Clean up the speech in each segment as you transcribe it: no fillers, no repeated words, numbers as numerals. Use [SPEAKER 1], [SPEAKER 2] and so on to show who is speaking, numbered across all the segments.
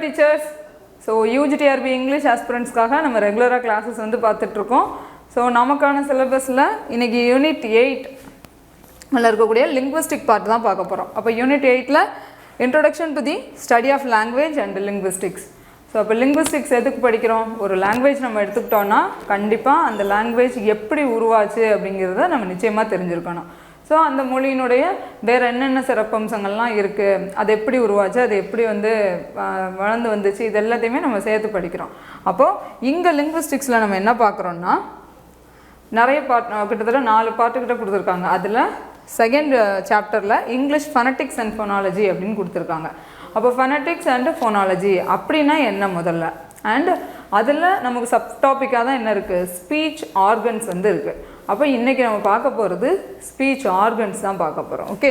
[SPEAKER 1] teachers. So UG TRB English aspirants காக நம்ம ரெகுலரா classes வந்து பார்த்துட்டு இருக்கோம். So நமக்கான சிலபஸ்ல இன்னைக்கு யூனிட் 8 ல இருக்கக்கூடிய linguistic part தான் பார்க்க போறோம். அப்ப யூனிட் 8 ல introduction to the study of language and linguistics. So அப்ப linguistics எதுக்கு படிக்கிறோம்? ஒரு language நம்ம எடுத்துக்கிட்டோம்னா கண்டிப்பா அந்த language எப்படி உருவாச்சு அப்படிங்கறத நம்ம நிச்சயமா தெரிஞ்சிருக்கணும். ஸோ அந்த மொழியினுடைய வேறு என்னென்ன சிறப்பம்சங்கள்லாம் இருக்குது, அது எப்படி உருவாச்சு, அது எப்படி வந்து வளர்ந்து வந்துச்சு, இது எல்லாத்தையுமே நம்ம சேர்த்து படிக்கிறோம். அப்போது இங்கே லிங்குவிஸ்டிக்ஸில் நம்ம என்ன பார்க்குறோன்னா நிறைய கிட்டத்தட்ட 4 பார்ட்டுக்கிட்ட கொடுத்துருக்காங்க. அதில் செகண்ட் சாப்டரில் இங்கிலீஷ் ஃபனட்டிக்ஸ் அண்ட் ஃபோனாலஜி அப்படின்னு கொடுத்துருக்காங்க. அப்போ ஃபனட்டிக்ஸ் அண்ட் ஃபோனாலஜி அப்படின்னா என்ன முதல்ல, அண்ட் அதில் நமக்கு சப் டாப்பிக்காக தான் என்ன இருக்குது, ஸ்பீச் ஆர்கன்ஸ் வந்து இருக்குது. அப்போ இன்றைக்கி நம்ம பார்க்க போகிறது ஸ்பீச் ஆர்கன்ஸ் தான் பார்க்க போகிறோம். ஓகே,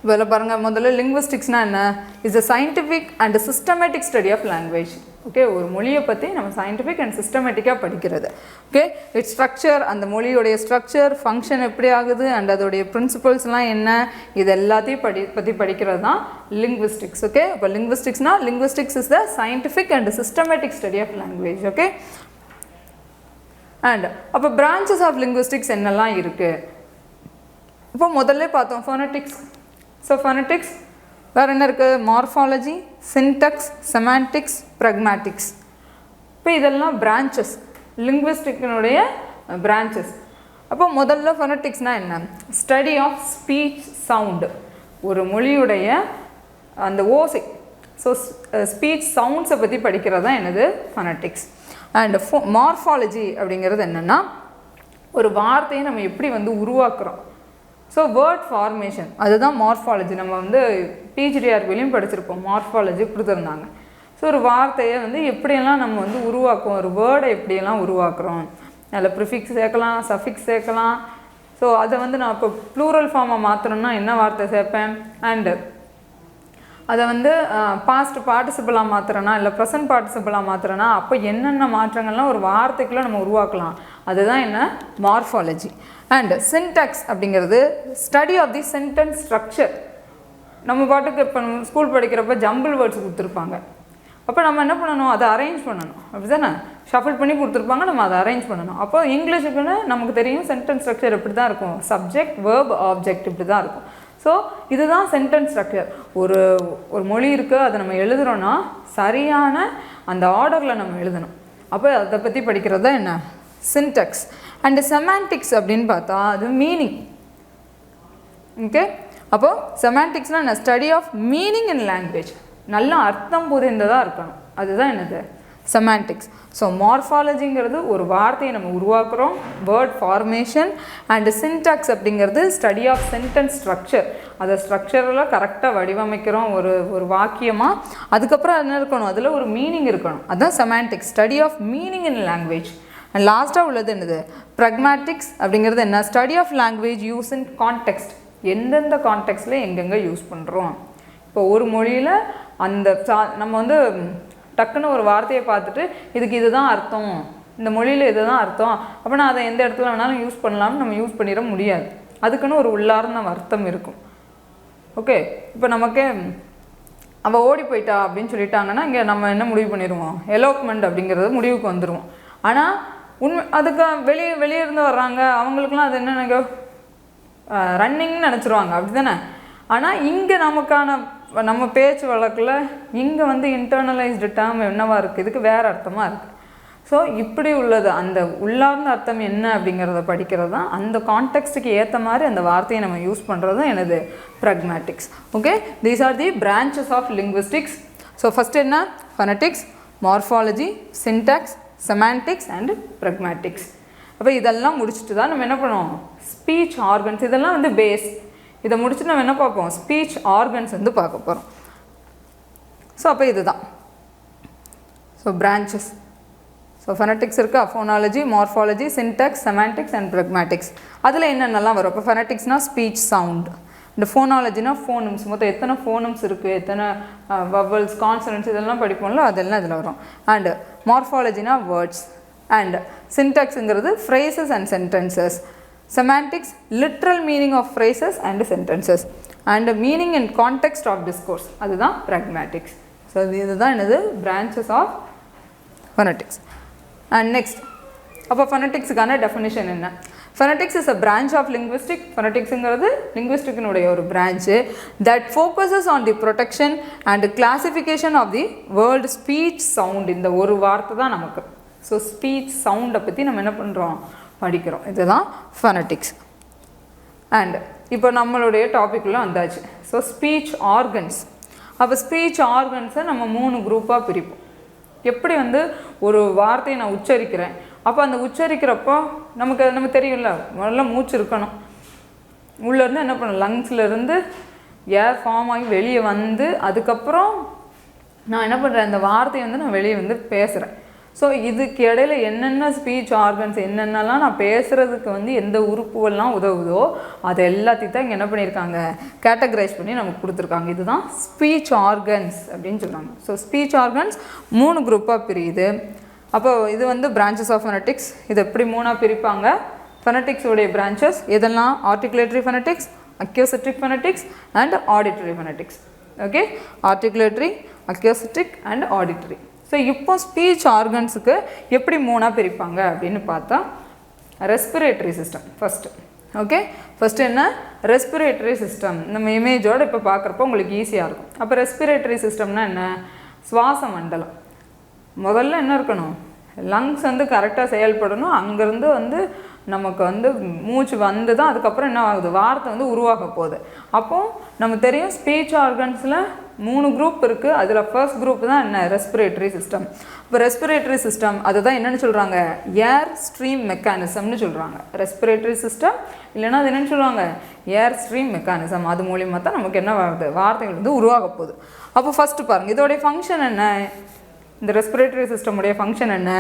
[SPEAKER 1] இதில் பாருங்கள், முதல்ல லிங்குவிஸ்டிக்ஸ்னால் என்ன, is a scientific and systematic study of language. Okay, ஒரு மொழியை பற்றி நம்ம சயின்டிஃபிக் அண்ட் சிஸ்டமேட்டிக்காக படிக்கிறது. ஓகே, இட்ஸ் ஸ்ட்ரக்சர், அந்த மொழியோடைய ஸ்ட்ரக்சர், ஃபங்க்ஷன் எப்படி ஆகுது, அண்ட் அதோடைய பிரின்சிபல்ஸ்லாம் என்ன, இது எல்லாத்தையும் பற்றி படிக்கிறது தான் லிங்குவிஸ்டிக்ஸ். ஓகே, இப்போ லிங்குவிஸ்டிக்ஸ்னால் linguistics is the scientific and systematic study of language. Okay, and அப்போ பிரான்ச்சஸ் ஆஃப் லிங்குவிஸ்டிக்ஸ் என்னெல்லாம் இருக்குது. இப்போ முதல்ல பார்த்தோம் ஃபோனட்டிக்ஸ். ஸோ ஃபோனட்டிக்ஸ் வேறு என்ன இருக்குது, மார்ஃபாலஜி, சின்டெக்ஸ், செமான்டிக்ஸ், ப்ரக்மேட்டிக்ஸ். இப்போ இதெல்லாம் பிரான்ச்சஸ், லிங்குவிஸ்டிக்னுடைய பிரான்ச்சஸ். அப்போ முதல்ல ஃபோனட்டிக்ஸ்னால் என்ன, ஸ்டடி ஆஃப் ஸ்பீச் சவுண்டு, ஒரு மொழியுடைய அந்த ஓசை. ஸோ ஸ்பீச் சவுண்ட்ஸை பற்றி படிக்கிறது தான் என்னது ஃபோனட்டிக்ஸ். அண்ட் மார்ஃபாலஜி அப்படிங்கிறது என்னென்னா ஒரு வார்த்தையை நம்ம எப்படி வந்து உருவாக்குறோம். ஸோ வேர்ட் ஃபார்மேஷன், அதுதான் மார்ஃபாலஜி. நம்ம வந்து பிஜிடிஆர்பிலையும் படிச்சிருப்போம், மார்ஃபாலஜி கொடுத்துருந்தாங்க. ஸோ ஒரு வார்த்தையை வந்து எப்படியெல்லாம் நம்ம வந்து உருவாக்குவோம், ஒரு வேர்டை எப்படியெல்லாம் உருவாக்குறோம், அதில் ப்ரிஃபிக்ஸ் சேர்க்கலாம், சஃபிக்ஸ் சேர்க்கலாம். ஸோ அதை வந்து நான் இப்போ ப்ளூரல் ஃபார்மாக மாற்றணும்னா என்ன வார்த்தை சேர்ப்பேன், அண்டு அதை வந்து பாஸ்ட் பார்ட்டிசிபிளாக மாற்றுறேன்னா இல்லை ப்ரெசன்ட் பார்ட்டிசிபிளாக மாற்றுறேன்னா அப்போ என்னென்ன மாற்றங்கள்லாம் ஒரு வார்த்தைக்குள்ளே நம்ம உருவாக்கலாம், அதுதான் என்ன மார்ஃபாலஜி. அண்ட் சின்டாக்ஸ் அப்படிங்கிறது study of the sentence structure. நம்ம பாட்டுக்கு இப்போ ஸ்கூல் படிக்கிறப்ப ஜம்பிள் வேர்ட்ஸ் கொடுத்துருப்பாங்க, அப்போ நம்ம என்ன பண்ணணும், அதை அரேஞ்ச் பண்ணணும். அப்படி தானே, ஷஃபிள் பண்ணி கொடுத்துருப்பாங்க, நம்ம அதை அரேஞ்ச் பண்ணணும். அப்போ இங்கிலீஷுக்குன்னு நமக்கு தெரியும் சென்டென்ஸ் ஸ்ட்ரக்சர் எப்படி தான் இருக்கும், சப்ஜெக்ட் வேர்ப் ஆப்ஜெக்ட் இப்படி தான் இருக்கும். ஸோ இதுதான் சென்டென்ஸ் ஸ்ட்ரக்சர். ஒரு மொழி இருக்குது, அதை நம்ம எழுதுகிறோன்னா சரியான அந்த ஆர்டரில் நம்ம எழுதணும். அப்போ அதை பற்றி படிக்கிறது தான் என்ன சின்டெக்ஸ். அண்டு செமான்டிக்ஸ் அப்படின்னு பார்த்தா அது மீனிங். ஓகே, அப்போது செமான்டிக்ஸ்னால் என்ன, study of meaning in language, நல்ல அர்த்தம் புரிந்ததாக இருக்கணும், அதுதான் என்னது செமான்டிக்ஸ். ஸோ மார்ஃபாலஜிங்கிறது ஒரு வார்த்தையை நம்ம உருவாக்குறோம், வேர்ட் ஃபார்மேஷன். அண்டு சின்டாக்ஸ் அப்படிங்கிறது ஸ்டடி ஆஃப் சென்டென்ஸ் ஸ்ட்ரக்சர், அதை ஸ்ட்ரக்சரெல்லாம் கரெக்டாக வடிவமைக்கிறோம் ஒரு வாக்கியமாக. அதுக்கப்புறம் என்ன இருக்கணும், அதில் ஒரு மீனிங் இருக்கணும், அதுதான் semantics, study of meaning in language. And லாஸ்ட்டாக உள்ளது என்னது ப்ரக்மேட்டிக்ஸ் அப்படிங்கிறது என்ன, study of language use in context, எந்தெந்த கான்டெக்ஸ்டில் எங்கெங்கே யூஸ் பண்ணுறோம். இப்போ ஒரு மொழியில் அந்த நம்ம வந்து டக்குன்னு ஒரு வார்த்தையை பார்த்துட்டு இதுக்கு இதுதான் அர்த்தம், இந்த மொழியில் இதுதான் அர்த்தம், அப்போ நான் அதை எந்த இடத்துல வேணாலும் யூஸ் பண்ணலாம்னு நம்ம யூஸ் பண்ணிட முடியாது, அதுக்குன்னு ஒரு உள்ளார்ந்த அர்த்தம் இருக்கும். ஓகே, இப்போ நமக்கே அவள் ஓடி போயிட்டா அப்படின்னு சொல்லிட்டாங்கன்னா இங்கே நம்ம என்ன முடிவு பண்ணிடுவோம், எலோப்மெண்ட் அப்படிங்கிறது முடிவுக்கு வந்துடுவோம். ஆனால் அதுக்கு வெளியே இருந்து வர்றாங்க, அவங்களுக்குலாம் அது என்ன ரன்னிங்னு நினச்சிருவாங்க, அப்படி தானே. ஆனால் இங்கே நமக்கான நம்ம பேச்சு வழக்கில் இங்கே வந்து இன்டர்னலைஸ்டு டேர்ம் என்னவா இருக்குது, இதுக்கு வேறு அர்த்தமாக இருக்குது. ஸோ இப்படி உள்ளது அந்த உள்ளார்ந்த அர்த்தம் என்ன அப்படிங்கிறத படிக்கிறது தான், அந்த கான்டெக்ஸ்ட்டுக்கு ஏற்ற மாதிரி அந்த வார்த்தையை நம்ம யூஸ் பண்ணுறது தான் எனது pragmatics. Okay, these are the branches of linguistics. So first என்ன, phonetics, morphology, syntax, semantics and pragmatics. அப்போ இதெல்லாம் முடிச்சுட்டு தான் நம்ம என்ன பண்ணுவோம், ஸ்பீச் ஆர்கன்ஸ், இதெல்லாம் வந்து பேஸ். இதை முடிச்சுட்டு நம்ம என்ன பார்ப்போம், ஸ்பீச் ஆர்கன்ஸ் வந்து பார்க்க போகிறோம். ஸோ அப்போ இதுதான் ஸோ பிரான்ச்சஸ். ஸோ ஃபனட்டிக்ஸ் இருக்குது, phonology, morphology, syntax, semantics and pragmatics. அதில் என்னென்னலாம் வரும், இப்போ ஃபனட்டிக்ஸ்னால் ஸ்பீச் சவுண்ட், இந்த ஃபோனாலஜினா ஃபோனம்ஸ், மொத்தம் எத்தனை ஃபோனம்ஸ் இருக்குது, எத்தனை வவல்ஸ், கான்சனன்ட்ஸ் இதெல்லாம் படிப்போம்ல, அதெல்லாம் இதில் வரும். அண்டு மார்ஃபாலஜினா வேர்ட்ஸ், அண்ட் சின்டாக்ஸுங்கிறது phrases and sentences. Semantics, literal meaning of phrases and sentences, and meaning in context of discourse, அதுதான் pragmatics. ஸோ இதுதான் என்னது branches of phonetics. And next, அப்போ phoneticsக்கான definition என்ன? Phonetics is a branch of linguistics. Phoneticsங்கிறது linguisticனுடைய ஒரு branch that focuses on the protection and classification of the word speech sound. இந்த ஒரு வார்த்தை தான் நமக்கு. ஸோ ஸ்பீச் சவுண்டை பற்றி நம்ம என்ன பண்ணுறோம், படிக்கிறோம். இதுதான் phonetics. அண்ட் இப்போ நம்மளுடைய டாபிக்குள்ளே வந்தாச்சு. So speech organs. அப்போ ஸ்பீச் ஆர்கன்ஸை நம்ம 3 குரூப்பாக பிரிப்போம். எப்படி வந்து ஒரு வார்த்தையை நான் உச்சரிக்கிறேன், அப்போ அந்த உச்சரிக்கிறப்போ நமக்கு தெரியும்ல, முதல்ல மூச்சு இருக்கணும். உள்ளேருந்து என்ன பண்ணணும், லங்ஸ்லேருந்து ஏர் ஃபார்ம் ஆகி வெளியே வந்து அதுக்கப்புறம் நான் என்ன பண்ணுறேன், அந்த வார்த்தையை வந்து நான் வெளியே வந்து பேசுகிறேன். ஸோ இதுக்கு இடையில என்னென்ன ஸ்பீச் ஆர்கன்ஸ், என்னென்னலாம் நான் பேசுகிறதுக்கு வந்து எந்த உறுப்புகள்லாம் உதவுதோ அது எல்லாத்தையும் தான் இங்கே என்ன பண்ணியிருக்காங்க, கேட்டகரைஸ் பண்ணி நமக்கு கொடுத்துருக்காங்க. இதுதான் ஸ்பீச் ஆர்கன்ஸ் அப்படின்னு சொல்கிறாங்க. ஸோ ஸ்பீச் ஆர்கன்ஸ் 3 குரூப்பாக பிரியுது. அப்போ இது வந்து branches of phonetics. இது எப்படி 3ஆக பிரிப்பாங்க, phonetics உடைய branches எதெல்லாம், articulatory phonetics, acoustic phonetics and auditory phonetics. Okay, articulatory, acoustic and auditory. So இப்போ ஸ்பீச் ஆர்கன்ஸுக்கு எப்படி 3ஆக பிரிப்பாங்க அப்படின்னு பார்த்தா, respiratory system first. Okay, first என்ன, ரெஸ்பிரேட்டரி சிஸ்டம். நம்ம இமேஜோடு இப்போ பார்க்குறப்போ உங்களுக்கு ஈஸியாக இருக்கும். அப்போ ரெஸ்பிரேட்டரி சிஸ்டம்னா என்ன, சுவாச மண்டலம். முதல்ல என்ன இருக்கணும், லங்ஸ் வந்து கரெக்டாக செயல்படணும். அங்கேருந்து வந்து நமக்கு வந்து மூச்சு வந்து தான் அதுக்கப்புறம் என்ன ஆகுது, வார்த்தை வந்து உருவாக போகுது. அப்போது நம்ம தெரியும் ஸ்பீச் ஆர்கன்ஸில் 3 குரூப் இருக்குது. அதில் ஃபர்ஸ்ட் குரூப் தான் என்ன, ரெஸ்பிரேட்டரி சிஸ்டம். இப்போ ரெஸ்பிரேட்டரி சிஸ்டம் அதுதான் என்னென்னு சொல்கிறாங்க, ஏர் ஸ்ட்ரீம் மெக்கானிசம்னு சொல்கிறாங்க. ரெஸ்பிரேட்டரி சிஸ்டம் இல்லைன்னா அது என்னென்னு சொல்லுவாங்க, ஏர் ஸ்ட்ரீம் மெக்கானிசம். அது மூலிமா தான் நமக்கு என்ன ஆகுது, வார்த்தைகள் வந்து உருவாக போகுது. அப்போ ஃபஸ்ட்டு பாருங்கள், இதோடைய ஃபங்க்ஷன் என்ன, இந்த ரெஸ்பிரேட்டரி சிஸ்டமுடைய ஃபங்க்ஷன் என்ன,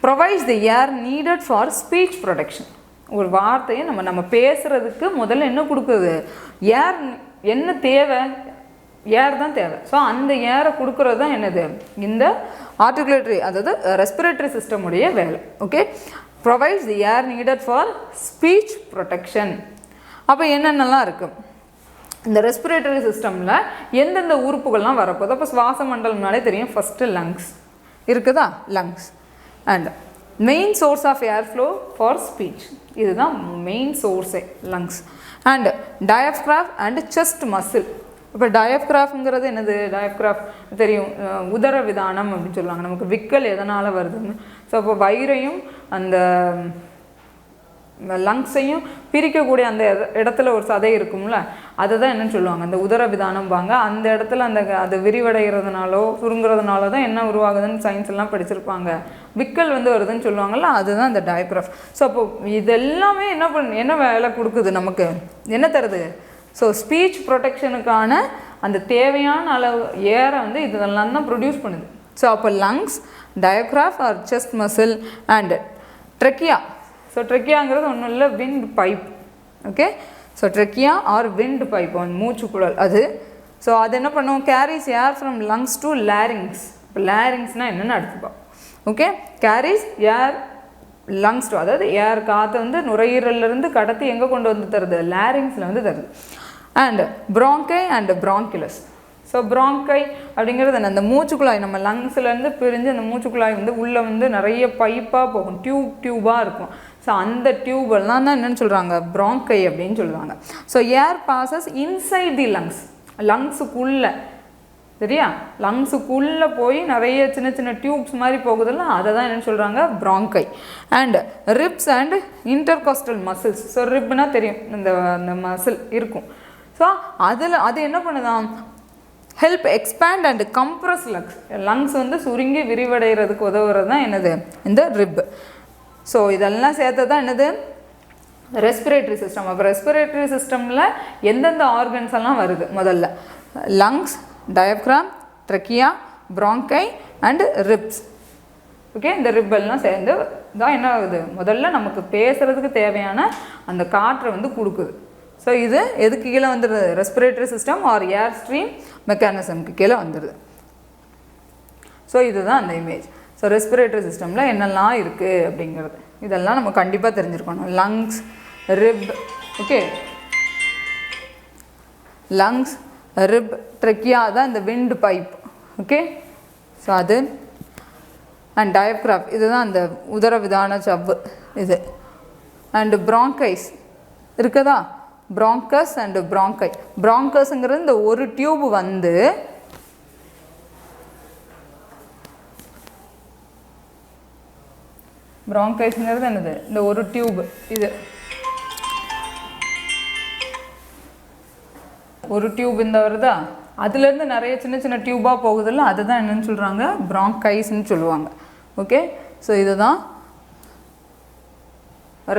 [SPEAKER 1] provides the air needed for speech production. ஒரு வார்த்தையை நம்ம பேசுகிறதுக்கு முதல்ல என்ன கொடுக்குது, ஏர் என்ன தேவை, ஏர் தான் தேவை. ஸோ அந்த ஏரை கொடுக்குறது தான் என்னது, இந்த ஆர்டிகுலேட்டரி அதாவது ரெஸ்பிரேட்டரி சிஸ்டமுடைய வேலை. Okay, provides the air needed for speech protection. அப்போ என்னென்னலாம் இருக்குது இந்த ரெஸ்பிரேட்டரி சிஸ்டமில், எந்தெந்த உறுப்புகள்லாம் வரப்போகுது. அப்போ சுவாச மண்டலம்னாலே தெரியும், ஃபஸ்ட்டு லங்ஸ் இருக்குதா, lungs. And main source of air flow for speech, இதுதான் மெயின் சோர்ஸே lungs. And diaphragm and chest muscle. இப்போ டயஃப்ராம்ங்கிறது என்னது, டயஃப்ராம் தெரியும், உதர விதானம் அப்படின்னு சொல்லுவாங்க. நமக்கு விக்கல் எதனால் வருதுன்னு. ஸோ அப்போ வயிறையும் அந்த லங்ஸையும் பிரிக்கக்கூடிய அந்த இடத்துல ஒரு சதை இருக்கும்ல, அதை தான் என்னன்னு சொல்லுவாங்க, அந்த உதர விதானம்பாங்க. அந்த இடத்துல அது விரிவடைகிறதுனாலோ சுருங்குறதுனால தான் என்ன உருவாகுதுன்னு சயின்ஸ் எல்லாம் படிச்சிருப்பாங்க, விக்கல் வந்து வருதுன்னு சொல்லுவாங்கள்ல, அதுதான் அந்த டயஃப்ராம். ஸோ அப்போ இதெல்லாமே என்ன வேலை கொடுக்குது நமக்கு, என்ன தருது, ஸோ ஸ்பீச் ப்ரொடெக்ஷனுக்கான அந்த தேவையான அளவு ஏரை வந்து இதெல்லாம் தான் ப்ரொடியூஸ் பண்ணுது. ஸோ அப்போ lungs, diaphragm or chest muscle and trachea. So ட்ரெக்கியாங்கிறது ஒன்றும் இல்லை, wind pipe. Okay, so trachea or wind pipe, மூச்சுக்குழல் அது. ஸோ அது என்ன பண்ணுவோம், carries air from lungs to larynx. இப்போ லேரிங்ஸ்னால் என்னென்னு அடுத்துப்போம். Okay, carries air lungs to, அதாவது ஏர் காற்று வந்து நுரையீரலிருந்து கடத்தி எங்கே கொண்டு வந்து தருது, லேரிங்ஸில் வந்து தருது. And bronchi and bronchioles. So bronchi அப்படிங்கிறது அந்த மூச்சுக்குழாய், நம்ம லங்ஸ்லேருந்து பிரிஞ்சு அந்த மூச்சுக்குழாய் வந்து உள்ளே வந்து நிறைய பைப்பாக போகும், டியூபாக இருக்கும். ஸோ அந்த டியூபெல்லாம் தான் என்னென்னு சொல்கிறாங்க, ப்ராங்கை அப்படின்னு சொல்லுவாங்க. So air passes inside the lungs, லங்ஸுக்குள்ளே சரியா, லங்ஸுக்குள்ளே போய் நிறைய சின்ன சின்ன டியூப்ஸ் மாதிரி போகுதுல்ல, அதை தான் என்னென்னு சொல்கிறாங்க, bronchi. And ribs and intercostal muscles. So ரிப்னா தெரியும், இந்த மசில் இருக்கும். ஸோ அது என்ன பண்ணுதான், help expand and compress lungs. Lungs வந்து சுருங்கி விரிவடைகிறதுக்கு உதவுறது தான் என்னது, இந்த ரிப். ஸோ இதெல்லாம் சேர்த்து தான் என்னது, ரெஸ்பிரேட்டரி சிஸ்டம். அப்போ ரெஸ்பிரேட்டரி சிஸ்டமில் எந்தெந்த ஆர்கன்ஸ் எல்லாம் வருது, முதல்ல lungs, diaphragm, trachea, bronchi and ribs. Okay, இந்த ரிப்பெல்லாம் சேர்ந்து தான் என்ன ஆகுது, முதல்ல நமக்கு பேசுகிறதுக்கு தேவையான அந்த காற்றை வந்து கொடுக்குது. ஸோ இது எதுக்கு கீழே வந்துடுது, ரெஸ்பிரேட்டரி சிஸ்டம் ஆர் ஏர் ஸ்ட்ரீம் மெக்கானிசம்க்கு கீழே வந்துடுது. ஸோ இதுதான் அந்த இமேஜ். ஸோ ரெஸ்பிரேட்டரி சிஸ்டமில் என்னெல்லாம் இருக்குது அப்படிங்கிறது இதெல்லாம் நம்ம கண்டிப்பாக தெரிஞ்சுருக்கணும். Lungs, rib, okay, lungs, rib, trachea தான் இந்த விண்ட் பைப். ஓகே. ஸோ அது அண்ட் டயப்ராம் இதுதான் அந்த உதரவிதான சவ்வு இது. அண்டு ப்ராங்கைஸ் இருக்குதா, ப்ராங்கஸ் அண்டு ப்ராங்கை. ப்ராங்கஸ்ங்கிறது இந்த ஒரு டியூப் வந்து ப்ராங்கைஸ்ங்கிறது என்னது, இந்த ஒரு டியூப், இது ஒரு டியூப் இந்த வருதா, அதுலேருந்து நிறைய சின்ன சின்ன டியூபாக போகுதில்ல, அதுதான் என்னன்னு சொல்கிறாங்க, ப்ராங்கைஸ்ன்னு சொல்லுவாங்க. ஓகே. ஸோ இதுதான்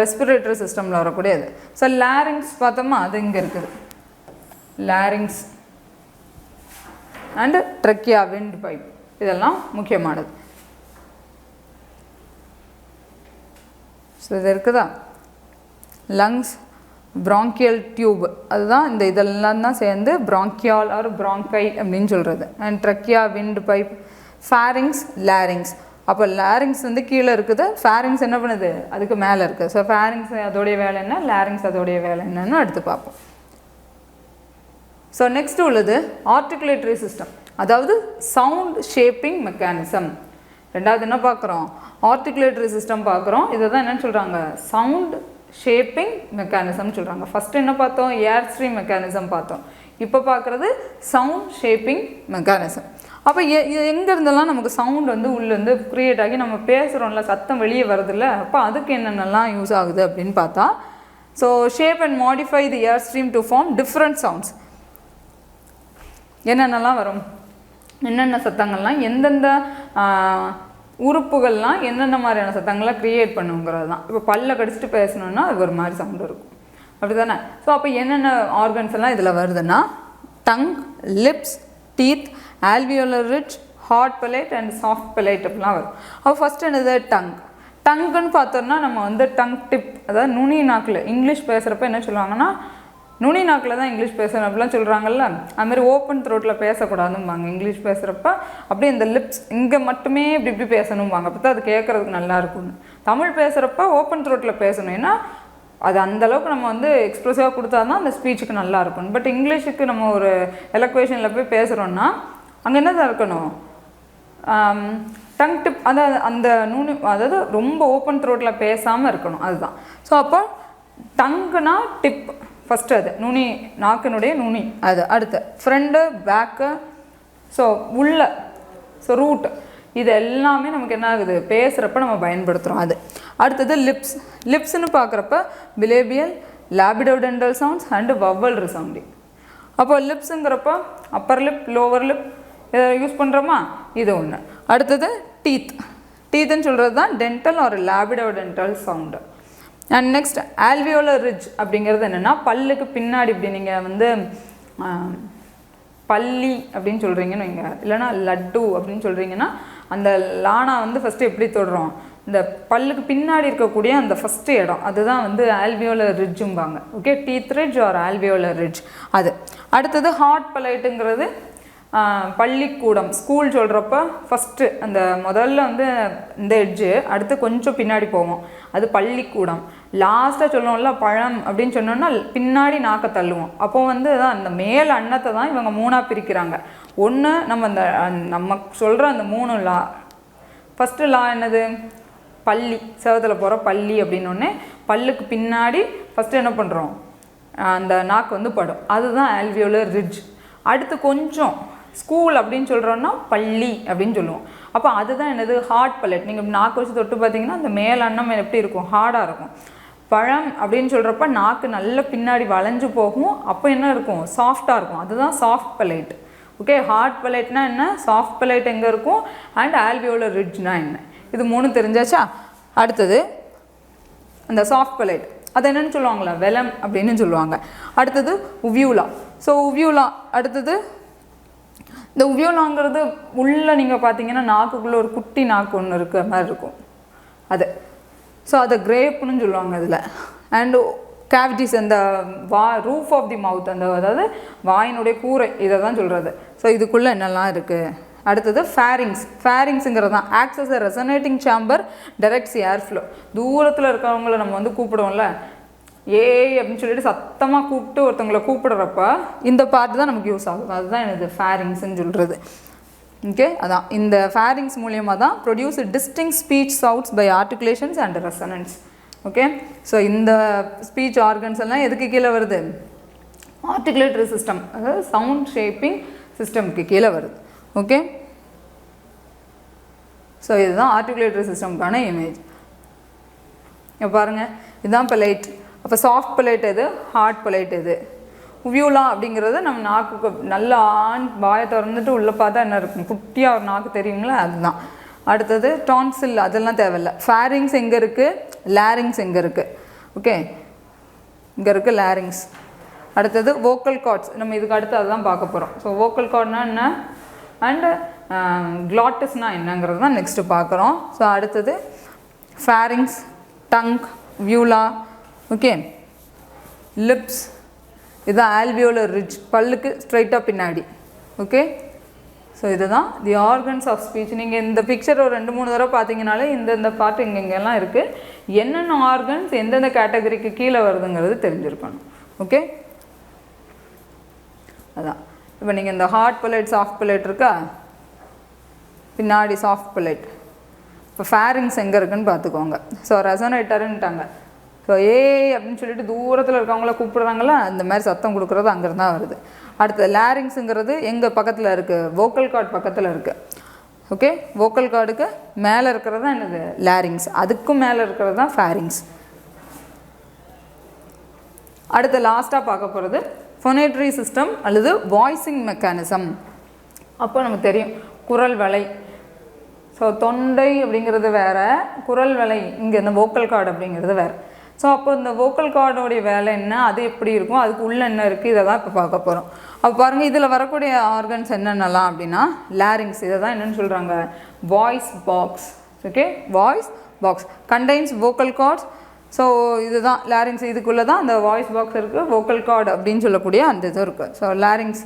[SPEAKER 1] ரெஸ்பிரேட்டரி சிஸ்டமில் வரக்கூடியது. ஸோ லாரிங்ஸ் பார்த்தோமா, அது இங்கே இருக்குது. Larynx and trachea, wind pipe, இதெல்லாம் முக்கியமானது. ஸோ இது இருக்குதா, லங்ஸ், ப்ராங்கியல் டியூப், அதுதான் இந்த இதெல்லாம் தான் சேர்ந்து ப்ராங்கியால் ஆர் ப்ராங்கை அப்படின்னு சொல்கிறது. And trachea, wind pipe, fairings, larynx. அப்போ லாரிங்ஸ் வந்து கீழே இருக்குது, ஃபேரிங்ஸ் என்ன பண்ணுது, அதுக்கு மேலே இருக்குது. ஸோ ஃபேரிங்ஸ் அதோடைய வேலை என்ன, லாரிங்ஸ் அதோடைய வேலை என்னன்னு அடுத்து பார்ப்போம். ஸோ நெக்ஸ்ட் உள்ளது ஆர்டிகுலேட்டரி சிஸ்டம், அதாவது சவுண்ட் ஷேப்பிங் மெக்கானிசம். ரெண்டாவது என்ன பார்க்குறோம், ஆர்டிகுலேட்டரி சிஸ்டம் பார்க்குறோம். இதை தான் என்னென்னு சொல்கிறாங்க, சவுண்ட் ஷேப்பிங் மெக்கானிசம் சொல்கிறாங்க. ஃபஸ்ட்டு என்ன பார்த்தோம், ஏர் ஸ்ட்ரீம் மெக்கானிசம் பார்த்தோம். இப்போ பார்க்குறது சவுண்ட் ஷேப்பிங் மெக்கானிசம். அப்போ எங்கேருந்தெல்லாம் நமக்கு சவுண்ட் வந்து உள்ளேருந்து க்ரியேட் ஆகி நம்ம பேசுகிறோம்ல, சத்தம் வெளியே வருதில்ல, அப்போ அதுக்கு என்னென்னலாம் யூஸ் ஆகுது அப்படின்னு பார்த்தா, so shape and modify the air stream to form different sounds. என்னென்னலாம் வரும், என்னென்ன சத்தங்கள்லாம் எந்தெந்த உறுப்புகள்லாம் என்னென்ன மாதிரியான சத்தங்கள்லாம் க்ரியேட் பண்ணுங்கிறது தான். இப்போ பல்ல கடிச்சிட்டு பேசணுன்னா அது ஒரு மாதிரி சவுண்டு இருக்கும், அப்படி தானே. ஸோ அப்போ என்னென்ன ஆர்கன்ஸ் எல்லாம் இதில் வருதுன்னா, tongue, lips, teeth, alveolar ridge, hard palate and soft palate அப்படிலாம் வரும். அப்போ ஃபஸ்ட் என்னது டங். டங்குன்னு பார்த்தோம்னா நம்ம வந்து டங் டிப், அதாவது நுனி நாக்கில் இங்கிலீஷ் பேசுகிறப்ப என்ன சொல்லுவாங்கன்னா, நுனி நாக்கில் தான் இங்கிலீஷ் பேசணும் அப்படிலாம் சொல்கிறாங்கல்ல, அதுமாதிரி ஓப்பன் த்ரோட்டில் பேசக்கூடாதும்பாங்க. இங்கிலீஷ் பேசுகிறப்ப அப்படியே இந்த லிப்ஸ் இங்கே மட்டுமே இப்படி இப்படி பேசணும்பாங்க, அப்போ தான் அது கேட்குறதுக்கு நல்லாயிருக்கும்னு. தமிழ் பேசுகிறப்ப ஓப்பன் த்ரோட்டில் பேசணும், ஏன்னா அது அந்தளவுக்கு நம்ம வந்து எக்ஸ்ப்ரெசிவாக கொடுத்தா தான் அந்த ஸ்பீச்சுக்கு நல்லாயிருக்கும். பட் இங்கிலீஷுக்கு நம்ம ஒரு எலக்வேஷனில் போய் பேசுகிறோன்னா அங்கே என்ன தான் இருக்கணும், டங் டிப், அதாவது அந்த நுனி, அதாவது ரொம்ப ஓப்பன் த்ரோட்டில் பேசாமல் இருக்கணும், அதுதான். ஸோ அப்போ டங்குனா டிப் ஃபஸ்ட்டு, அது நுனி, நாக்கினுடைய நுனி, அது அடுத்து ஃப்ரண்ட்டு, பேக்கு, ஸோ உள்ள, ஸோ ரூட், இது எல்லாமே நமக்கு என்ன ஆகுது, பேசுகிறப்ப நம்ம பயன்படுத்துகிறோம். அது அடுத்தது லிப்ஸ். லிப்ஸ்ன்னு பார்க்குறப்ப பிலேபியல், லேபிடோடெண்டல் சவுண்ட்ஸ் அண்டு வவ்வல் ரிசவுண்டிங். அப்போ லிப்ஸுங்கிறப்ப அப்பர் லிப், லோவர் லிப் இதை யூஸ் பண்ணுறோமா, இது ஒன்று. அடுத்தது டீத். டீத்துன்னு சொல்கிறது தான் டென்டல் ஒரு labiodental sound. And next alveolar ridge அப்படிங்கிறது என்னென்னா, பல்லுக்கு பின்னாடி இப்படி நீங்கள் வந்து பல்லி அப்படின்னு சொல்கிறீங்கன்னு வைங்க, இல்லைனா லட்டு அப்படின்னு சொல்கிறீங்கன்னா, அந்த லானா வந்து ஃபஸ்ட்டு எப்படி தொடுறோம், இந்த பல்லுக்கு பின்னாடி இருக்கக்கூடிய அந்த ஃபஸ்ட்டு இடம், அதுதான் வந்து ஆல்வியோலர் ரிட்ஜும்பாங்க. Okay, teeth ridge or alveolar ridge. அது அடுத்தது ஹார்ட் பெலைட்டுங்கிறது பள்ளிக்கூடம், ஸ்கூல் சொல்கிறப்ப ஃபஸ்ட்டு அந்த முதல்ல வந்து இந்த எட்ஜு, அடுத்து கொஞ்சம் பின்னாடி போவோம், அது பள்ளிக்கூடம். லாஸ்ட்டாக சொல்லுவோம்ல பழம் அப்படின்னு சொன்னோன்னா பின்னாடி நாக்க தள்ளுவோம். அப்போ வந்து தான் அந்த மேல் அன்னத்தை தான் இவங்க மூணாக பிரிக்கிறாங்க. ஒன்று நம்ம அந்த நம்ம சொல்கிற அந்த 3 லா, ஃபஸ்ட்டு லா என்னது, பள்ளி, செவத்தில் போகிற பள்ளி அப்படின்னோடனே பல்லுக்கு பின்னாடி ஃபஸ்ட்டு என்ன பண்ணுறோம், அந்த நாக்கு வந்து படும், அதுதான் ஆல்வியோலர் ரிட்ஜ். அடுத்து கொஞ்சம் ஸ்கூல் அப்படின்னு சொல்கிறோன்னா பள்ளி அப்படின்னு சொல்லுவோம். அப்போ அதுதான் என்னது, ஹார்ட் பெலைட். நீங்கள் நாக்கு வச்சு தொட்டு பார்த்தீங்கன்னா அந்த மேல் அன்னம் எப்படி இருக்கும், ஹார்டாக இருக்கும். பழம் அப்படின்னு சொல்கிறப்ப நாக்கு நல்ல பின்னாடி வளைஞ்சு போகும், அப்போ என்ன இருக்கும், சாஃப்டாக இருக்கும், அதுதான் சாஃப்ட் பெலைட். ஓகே, ஹார்ட் பெலைட்னா என்ன, சாஃப்ட் பெலைட் எங்கே இருக்கும், அண்ட் ஆல்வியோலர் ரிட்ஜ்னா என்ன, இது 3 தெரிஞ்சாச்சா. அடுத்தது அந்த சாஃப்ட் பெலைட், அது என்னென்னு சொல்லுவாங்களா, வெலம் அப்படின்னு சொல்லுவாங்க. அடுத்தது உவியூலா. ஸோ உவியூலா அடுத்தது, இந்த உவியூலாங்கிறது உள்ளே நீங்கள் பார்த்தீங்கன்னா நாக்குக்குள்ளே ஒரு குட்டி நாக்கு ஒன்று இருக்கிற மாதிரி இருக்கும் அது. ஸோ அதை கிரேப்னு சொல்லுவாங்க இதில். அண்டு கேவிட்டிஸ், அந்த ரூஃப் ஆஃப் தி மவுத், அந்த அதாவது வாயினுடைய கூரை, இதை தான் சொல்கிறது. ஸோ இதுக்குள்ளே என்னெல்லாம் இருக்குது. அடுத்தது ஃபேரிங்ஸ். ஃபேரிங்ஸுங்கிறது தான் ஆக்சஸ் அ ரெசனேட்டிங் சாம்பர் டைரக்ட்ஸ் ஏர் ஃப்ளோ. தூரத்தில் இருக்கிறவங்கள நம்ம வந்து கூப்பிடுவோம்ல, ஏய் அப்படின்னு சொல்லிட்டு சத்தமாக கூப்பிட்டு ஒருத்தவங்களை கூப்பிடுறப்ப இந்த பார்ட் தான் நமக்கு யூஸ் ஆகும், அதுதான் எனது ஃபேரிங்ஸ்ன்னு சொல்கிறது. ஓகே அதான் இந்த ஃபேரிங்ஸ் மூலியமாக தான் produce distinct speech sounds by articulations and resonance. Okay so இந்த ஸ்பீச் ஆர்கன்ஸ் எல்லாம் எதுக்கு கீழே வருது? ஆர்டிகுலேட்டரி சிஸ்டம், அதாவது சவுண்ட் ஷேப்பிங் சிஸ்டம்க்கு கீழே வருது. ஓகே ஸோ இதுதான் ஆர்டிகுலேட்டரி சிஸ்டம்க்கான இமேஜ். இப்போ பாருங்கள் இதுதான் பொலைட். அப்போ சாஃப்ட் பொலைட் எது, ஹார்ட் பொலைட் எது? வியூலா அப்படிங்கிறது நம்ம நாக்குக்கு நல்ல வாயை திறந்துட்டு உள்ளே பார்த்தா என்ன இருக்கும், குட்டியாக ஒரு நாக்கு தெரியுங்களா, அதுதான். அடுத்தது டான்சில், அதெல்லாம் தேவையில்லை. ஃபேரிங்ஸ் எங்கே இருக்குது, லேரிங்ஸ் எங்கே இருக்குது? ஓகே இங்கே இருக்குது லேரிங்ஸ். அடுத்தது வோக்கல் கார்ட்ஸ், நம்ம இதுக்கு அடுத்து அதுதான் பார்க்க போகிறோம். ஸோ வோக்கல் கார்ட்னா என்ன அண்டு க்ளாட்டஸ்னால் என்னங்கிறது தான் நெக்ஸ்ட்டு பார்க்குறோம். ஸோ அடுத்தது ஃபேரிங்ஸ், டங், வியூலா, ஓகே லிப்ஸ், இதுதான் ஆல்வியோலர் ரிட்ஜ், பல்லுக்கு ஸ்ட்ரைட்டாக பின்னாடி. ஓகே ஸோ இதுதான் தி ஆர்கன்ஸ் ஆஃப் ஸ்பீச். நீங்கள் இந்த பிக்சர் ஒரு 2-3 தடவை பார்த்தீங்கனாலே இந்த பாட்டு இங்கெங்கெல்லாம் இருக்குது, என்னென்ன ஆர்கன்ஸ் எந்தெந்த கேட்டகரிக்கு கீழே வருதுங்கிறது தெரிஞ்சிருக்கணும். ஓகே அதான். இப்போ நீங்கள் இந்த ஹார்ட் பொலைட், சாஃப்ட் பொலைட் இருக்கா, பின்னாடி சாஃப்ட் பொலைட். இப்போ ஃபேரிங்ஸ் எங்கே இருக்குன்னு பார்த்துக்கோங்க. ஸோ ரெசனேட்டருன்ட்டாங்க. ஸோ அப்படின்னு சொல்லிட்டு தூரத்தில் இருக்கவங்கள கூப்பிடுறாங்களா, அந்த மாதிரி சத்தம் கொடுக்குறது அங்கேருந்து தான் வருது. அடுத்து லேரிங்ஸுங்கிறது எங்கள் பக்கத்தில் இருக்குது, வோக்கல் கார்டு பக்கத்தில் இருக்குது. ஓகே வோக்கல் கார்டுக்கு மேலே இருக்கிறது தான் என்னது, லேரிங்ஸ். அதுக்கும் மேலே இருக்கிறது தான் ஃபேரிங்ஸ். அடுத்து லாஸ்ட்டாக பார்க்க போகிறது phonatory சிஸ்டம் அல்லது வாய்ஸிங் மெக்கானிசம். அப்போ நமக்கு தெரியும் குரல் வலை. ஸோ தொண்டை அப்படிங்கிறது வேறு, குரல் வலை இங்கே இந்த வோக்கல் கார்டு அப்படிங்கிறது வேறு. ஸோ அப்போ இந்த வோக்கல் கார்டோடைய வேலை என்ன, அது எப்படி இருக்கும், அதுக்கு உள்ளே என்ன இருக்குது, இதை தான் இப்போ பார்க்க போகிறோம். அப்போ பாருங்கள் இதில் வரக்கூடிய ஆர்கன்ஸ் என்னென்னலாம் அப்படின்னா லேரிங்ஸ், இதை தான் என்னென்னு சொல்கிறாங்க, voice box. Okay voice box contains vocal cards. So இதுதான் லேரிங்ஸ், இதுக்குள்ளே தான் அந்த வாய்ஸ் பாக்ஸ் இருக்குது, வோக்கல் கார்டு அப்படின்னு சொல்லக்கூடிய அந்த இது இருக்குது. ஸோ லேரிங்ஸ்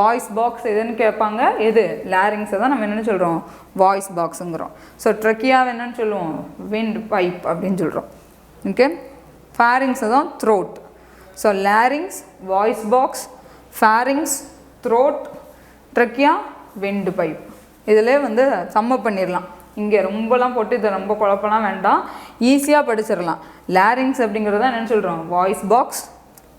[SPEAKER 1] வாய்ஸ் பாக்ஸ் எதுன்னு கேட்பாங்க, எது லேரிங்ஸை தான் நம்ம என்னென்னு சொல்கிறோம், வாய்ஸ் பாக்ஸுங்கிறோம். ஸோ ட்ரக்கியாவை என்னென்னு சொல்லுவோம், விண்ட் பைப் அப்படின்னு சொல்கிறோம். ஓகே ஃபேரிங்ஸை தான் throat. So லேரிங்ஸ், voice box, fairings, throat, trachea, wind pipe. இதிலே வந்து சம்மப் பண்ணிடலாம். இங்கே ரொம்பலாம் போட்டு இதை ரொம்ப குழப்பலாம் வேண்டாம், ஈஸியாக படிச்சிடலாம். லேரிங்ஸ் அப்படிங்கிறது தான் என்னென்னு சொல்கிறோம், வாய்ஸ் பாக்ஸ்,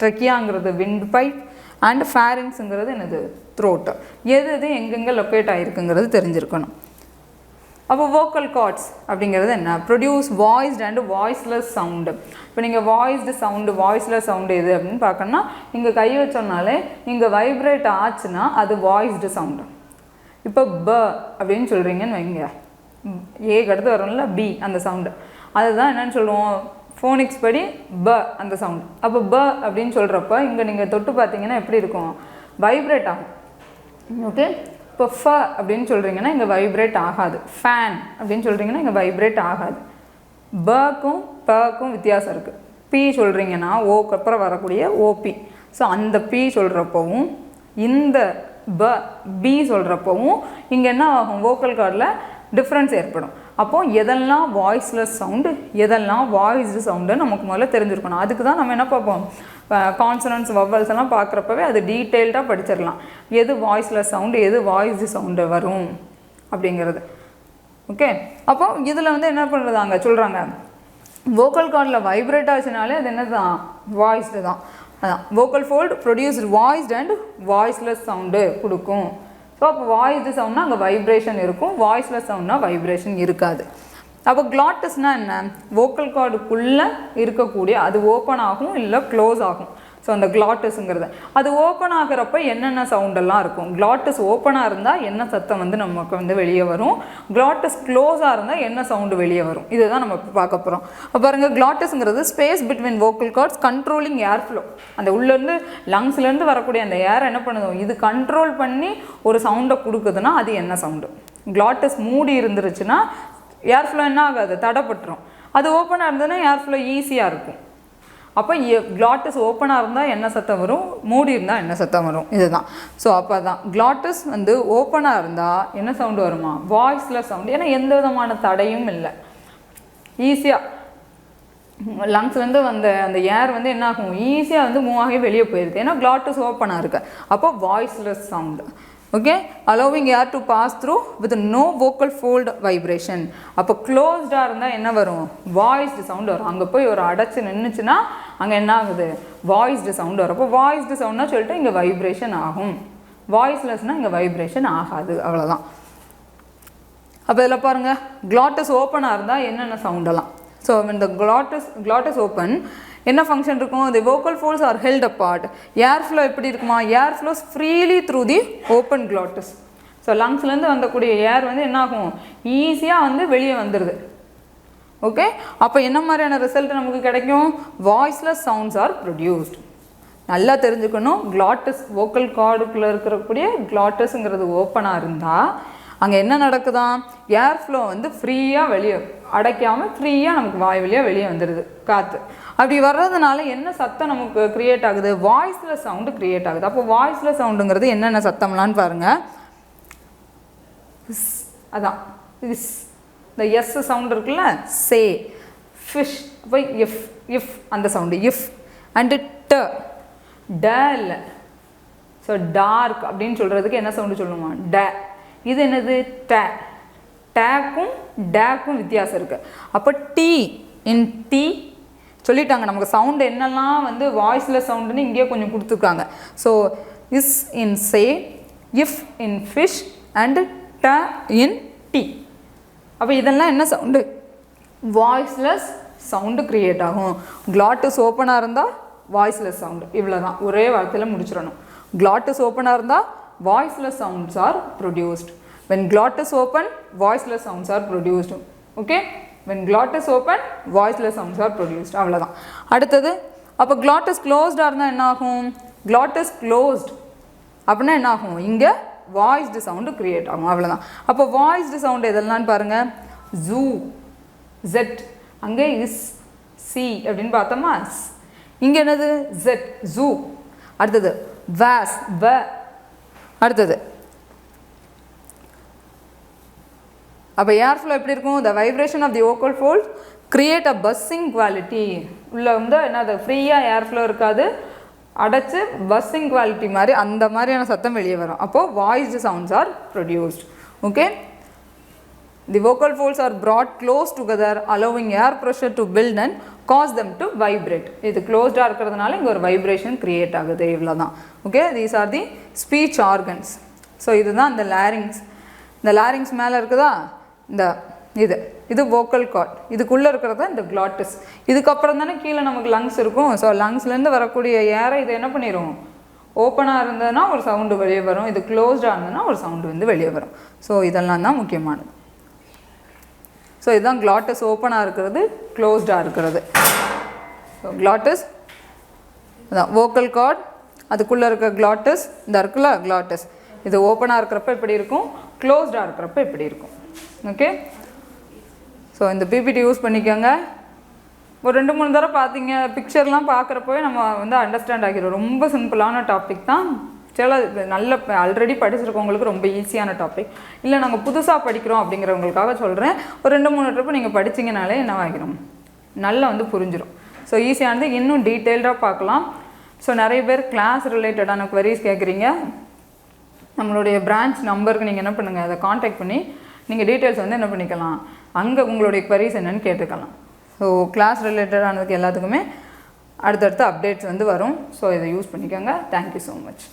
[SPEAKER 1] ட்ரக்கியாங்கிறது விண்ட் பைப், அண்ட் ஃபேரிங்ஸுங்கிறது என்னது, த்ரோட். எது எது எங்கெங்கே லொக்கேட் ஆகிருக்குங்கிறது தெரிஞ்சிருக்கணும். அப்போ வோக்கல் கார்ட்ஸ் அப்படிங்கிறது என்ன, ப்ரொடியூஸ் வாய்ஸ்டு அண்ட் வாய்ஸ்லெஸ் சவுண்டு. இப்போ நீங்கள் வாய்ஸ்டு சவுண்டு, வாய்ஸ்லெஸ் சவுண்டு எது அப்படின்னு பார்க்கணுன்னா, இங்கே கை வச்சோம்னாலே இங்கே வைப்ரேட் ஆச்சுன்னா அது வாய்ஸ்டு சவுண்டு. இப்போ ப அப்படின்னு சொல்கிறீங்கன்னு வைங்க, ஏக்கு அடுத்து வரும்ல பி அந்த சவுண்டு, அதுதான் என்னென்னு சொல்லுவோம், ஃபோனிக்ஸ் படி ப அந்த சவுண்டு. அப்போ ப அப்படின்னு சொல்கிறப்ப இங்கே நீங்கள் தொட்டு பார்த்தீங்கன்னா எப்படி இருக்கும், வைப்ரேட் ஆகும். ஓகே இப்போ ஃப அப்படின்னு சொல்கிறீங்கன்னா இங்கே வைப்ரேட் ஆகாது. ஃபேன் அப்படின்னு சொல்கிறீங்கன்னா இங்கே வைப்ரேட் ஆகாது. பக்கும் பக்கும் வித்தியாசம் இருக்குது. பி சொல்கிறீங்கன்னா ஓக்கு அப்புறம் வரக்கூடிய ஓபி. ஸோ அந்த பி சொல்கிறப்பவும் இந்த பி சொல்கிறப்பவும் இங்கே என்ன ஆகும், வோக்கல் கார்டில் டிஃப்ரென்ஸ் ஏற்படும். அப்போது எதெல்லாம் வாய்ஸ்லெஸ் சவுண்டு, எதெல்லாம் வாய்ஸ்டு சவுண்டுன்னு நமக்கு முதல்ல தெரிஞ்சிருக்கணும். அதுக்கு தான் நம்ம என்ன பார்ப்போம், கான்சனன்ஸ் வவ்வல்ஸ் எல்லாம் பார்க்குறப்பவே அது டீட்டெயில்டாக படிச்சிடலாம், எது வாய்ஸ்லெஸ் சவுண்டு எது வாய்ஸ்டு சவுண்டு வரும் அப்படிங்கிறது. ஓகே அப்போ இதில் வந்து என்ன பண்ணுறதாங்க சொல்கிறாங்க, வோக்கல் கார்டில் வைப்ரேட் ஆச்சுனாலே அது என்ன தான், வாய்ஸ்டு தான். அதான் vocal fold produced voiced and voiceless sound கொடுக்கும். ஸோ அப்போ வாய்ஸ்டு சவுண்ட்னா அங்கே வைப்ரேஷன் இருக்கும், வாய்ஸ்லெஸ் சவுண்ட்னா வைப்ரேஷன் இருக்காது. அப்போ க்ளாட்டஸ்னால் என்ன, வோக்கல் கார்டுக்குள்ளே இருக்கக்கூடிய, அது ஓப்பன் ஆகும் இல்லை க்ளோஸ் ஆகும். ஸோ அந்த க்ளாட்டஸுங்கிறது அது ஓப்பன் ஆகிறப்ப என்னென்ன சவுண்டெல்லாம் இருக்கும், க்ளாட்டஸ் ஓப்பனாக இருந்தால் என்ன சத்தம் வந்து நமக்கு வந்து வெளியே வரும், க்ளாட்டஸ் க்ளோஸாக இருந்தால் என்ன சவுண்டு வெளியே வரும், இதுதான் நம்ம பார்க்க போகிறோம். அப்போ பாருங்கள் க்ளாட்டஸ்ங்கிறது space between vocal cords controlling air flow. அந்த உள்ளேருந்து லங்ஸ்லேருந்து வரக்கூடிய அந்த ஏரை என்ன பண்ணுதும், இது கண்ட்ரோல் பண்ணி ஒரு சவுண்டை கொடுக்குதுன்னா அது என்ன சவுண்டு. க்ளாட்டஸ் மூடி இருந்துருச்சுன்னா ஏர் ஃப்ளோ என்ன ஆகாது, தடைப்பட்டுரும். அது ஓப்பனாக இருந்ததுன்னா ஏர் ஃப்ளோ ஈஸியாக இருக்கும். அப்போ க்ளாட்டஸ் ஓப்பனாக இருந்தால் என்ன சத்தம் வரும், மூடி இருந்தால் என்ன சத்தம் வரும், இதுதான். ஸோ அப்போ தான் க்ளாட்டஸ் வந்து ஓப்பனாக இருந்தால் என்ன சவுண்டு வருமா, வாய்ஸ்லெஸ் சவுண்டு. ஏன்னா எந்த விதமான தடையும் இல்லை, ஈஸியாக லங்ஸ்லேருந்து வந்த அந்த ஏர் வந்து என்ன ஆகும், ஈஸியாக வந்து மூவ் ஆகி வெளியே போயிடுது, ஏன்னா க்ளாட்டஸ் ஓப்பனாக இருக்குது. அப்போ voiceless sound. Okay, allowing air to pass through with no vocal fold vibration. அப்போ க்ளோஸ்டாக இருந்தால் என்ன வரும்? வாய்ஸ்டு சவுண்ட் வரும். அங்கே போய் ஒரு அடைச்சி நின்றுச்சுன்னா அங்கே என்ன ஆகுது? வாய்ஸ்டு சவுண்ட் வரும். அப்போ வாய்ஸ்டு சவுண்ட்னா சொல்லிட்டு இங்கே வைப்ரேஷன் ஆகும். வாய்ஸ்லெஸ்னால் இங்கே வைப்ரேஷன் ஆகாது. அவ்வளோதான். அப்போ இதில் பாருங்கள், glottis ஓப்பனாக இருந்தால் என்னென்ன சவுண்டெல்லாம். ஸோ இந்த glottis ஓப்பன் என்ன ஃபங்க்ஷன் இருக்கும்? The vocal folds are held apart. Air flow எப்படி இருக்குமா? Air flows freely through the open glottis. So லங்ஸ்லேருந்து வந்தக்கூடிய ஏர் வந்து என்ன ஆகும்? ஈஸியாக வந்து வெளியே வந்துடுது. ஓகே, அப்போ என்ன மாதிரியான ரிசல்ட் நமக்கு கிடைக்கும்? Voiceless sounds are produced. நல்லா தெரிஞ்சுக்கணும், glottis vocal கார்டுக்குள்ளே இருக்கக்கூடிய glottisங்கிறது ஓப்பனாக இருந்தால் அங்கே என்ன நடக்குதான்? ஏர் ஃப்ளோ வந்து ஃப்ரீயாக வெளியே அடைக்காமல் ஃப்ரீயாக நமக்கு வாய் வழியாக வெளியே வந்துடுது காற்று. அப்படி வர்றதுனால என்ன சத்தம் நமக்கு க்ரியேட் ஆகுது? வாய்ஸ்லெஸ் சவுண்டு க்ரியேட் ஆகுது. அப்போ வாய்ஸ்லெஸ் சவுண்டுங்கிறது என்னென்ன சத்தம்லான்னு பாருங்கள். அதான் இஸ், இந்த எஸ் சவுண்டு இருக்குல்ல, சே, ஃபிஷ், அப்போ இஃப் அந்த சவுண்டு இஃப். அண்டு ட இல்லை. ஸோ டார்க் அப்படின்னு சொல்கிறதுக்கு என்ன சவுண்டு சொல்லுமா? ட. இது என்னது? ட. டேக்கும் டேக்கும் வித்தியாசம் இருக்குது. அப்போ டி இன் டி சொல்லிட்டாங்க. நமக்கு சவுண்டு என்னெல்லாம் வந்து வாய்ஸ்லெஸ் சவுண்டுன்னு இங்கேயே கொஞ்சம் கொடுத்துருக்காங்க. So is in say, if in fish and ட இன் டி. அப்போ இதெல்லாம் என்ன சவுண்டு? வாய்ஸ்லெஸ் சவுண்டு க்ரியேட் ஆகும். glottis ஓப்பனாக இருந்தால் வாய்ஸ்லெஸ் சவுண்டு. இவ்வளோ தான், ஒரே வார்த்தையில் முடிச்சிடணும். glottis ஓப்பனாக இருந்தால் voiceless sounds are produced. When glottis open, voiceless sounds are produced. Okay? When glottis open, voiceless sounds are produced. அவ்வளோதான். அடுத்தது, அப்போ glottis closed இருந்தால் என்ன ஆகும்? glottis closed அப்படின்னா என்ன ஆகும்? இங்கே வாய்ஸ்டு சவுண்டு க்ரியேட் ஆகும். அவ்வளோதான். அப்போ வாய்ஸ்டு சவுண்டு எதெல்லாம் பாருங்கள். ஜூ, ஜெட், அங்கே இஸ், சி அப்படின்னு பார்த்தோமா. இங்கே என்னது? Jet, zoo. அடுத்தது வாஸ், வ. அடுத்தது அப்போ ஏர் ஃப்ளோ எப்படி இருக்கும்? The vibration of the vocal folds create a buzzing quality. உள்ளே வந்து என்னது? ஃப்ரீயாக ஏர் ஃப்ளோ இருக்காது, அடைச்சி பஸ்ஸிங் குவாலிட்டி மாதிரி அந்த மாதிரியான சத்தம் வெளியே வரும். அப்போது voiced sounds are produced. Okay, the vocal folds are brought close together allowing air pressure to build and cause them to vibrate. இது க்ளோஸ்டாக இருக்கிறதுனால இங்கே ஒரு வைப்ரேஷன் க்ரியேட் ஆகுது. இவ்வளோ தான். Okay, these are the speech organs. So இதுதான் இந்த larynx. இந்த லாரிங்ஸ் மேலே இருக்குதா இந்த இது vocal cord. இதுக்குள்ளே இருக்கிறது தான் இந்த glottis. இதுக்கப்புறம் தானே கீழே நமக்கு லங்ஸ் இருக்கும். ஸோ லங்ஸ்லேருந்து வரக்கூடிய ஏரை இது என்ன பண்ணிடும்? ஓப்பனாக இருந்ததுன்னா ஒரு சவுண்டு வெளியே வரும், இது க்ளோஸ்டாக இருந்ததுன்னா ஒரு சவுண்டு வந்து வெளியே வரும். ஸோ இதெல்லாம் தான் முக்கியமானது. ஸோ இதுதான் glottis ஓப்பனாக இருக்கிறது, க்ளோஸ்டாக இருக்கிறது. ஸோ glottis அதான் vocal cord, அதுக்குள்ளே இருக்க glottis, இந்த இருக்குல்ல glottis, இது ஓப்பனாக இருக்கிறப்ப இப்படி இருக்கும், க்ளோஸ்டாக இருக்கிறப்ப இப்படி இருக்கும். ஓகே, ஸோ இந்த பிபிடி யூஸ் பண்ணிக்கோங்க. ஒரு 2-3 தடவை பார்த்தீங்க, பிக்சர்லாம் பார்க்குறப்பவே நம்ம வந்து அண்டர்ஸ்டாண்ட் ஆகிடும். ரொம்ப சிம்பிளான டாபிக் தான். சில நல்ல ஆல்ரெடி படிச்சிருக்கவங்களுக்கு ரொம்ப ஈஸியான டாபிக். இல்லை நாங்கள் புதுசாக படிக்கிறோம் அப்படிங்கிறவங்களுக்காக சொல்கிறேன். ஒரு 2-3 ட்ரிப்பு நீங்கள் படிச்சிங்கனாலே என்னவாகிடும்? நல்லா வந்து புரிஞ்சிடும். ஸோ ஈஸியானது. இன்னும் டீட்டெயில்டாக பார்க்கலாம். ஸோ நிறைய பேர் கிளாஸ் ரிலேட்டடான குவரிஸ் கேட்குறீங்க. நம்மளுடைய பிரான்ச் நம்பருக்கு நீங்கள் என்ன பண்ணுங்கள், அதை காண்டாக்ட் பண்ணி நீங்கள் டீட்டெயில்ஸ் வந்து என்ன பண்ணிக்கலாம், அங்கே உங்களுடைய குவரிஸ் என்னென்னு கேட்டுக்கலாம். ஸோ கிளாஸ் ரிலேட்டடானதுக்கு எல்லாத்துக்குமே அடுத்தடுத்த அப்டேட்ஸ் வந்து வரும். ஸோ இதை யூஸ் பண்ணிக்கோங்க. Thank you so much.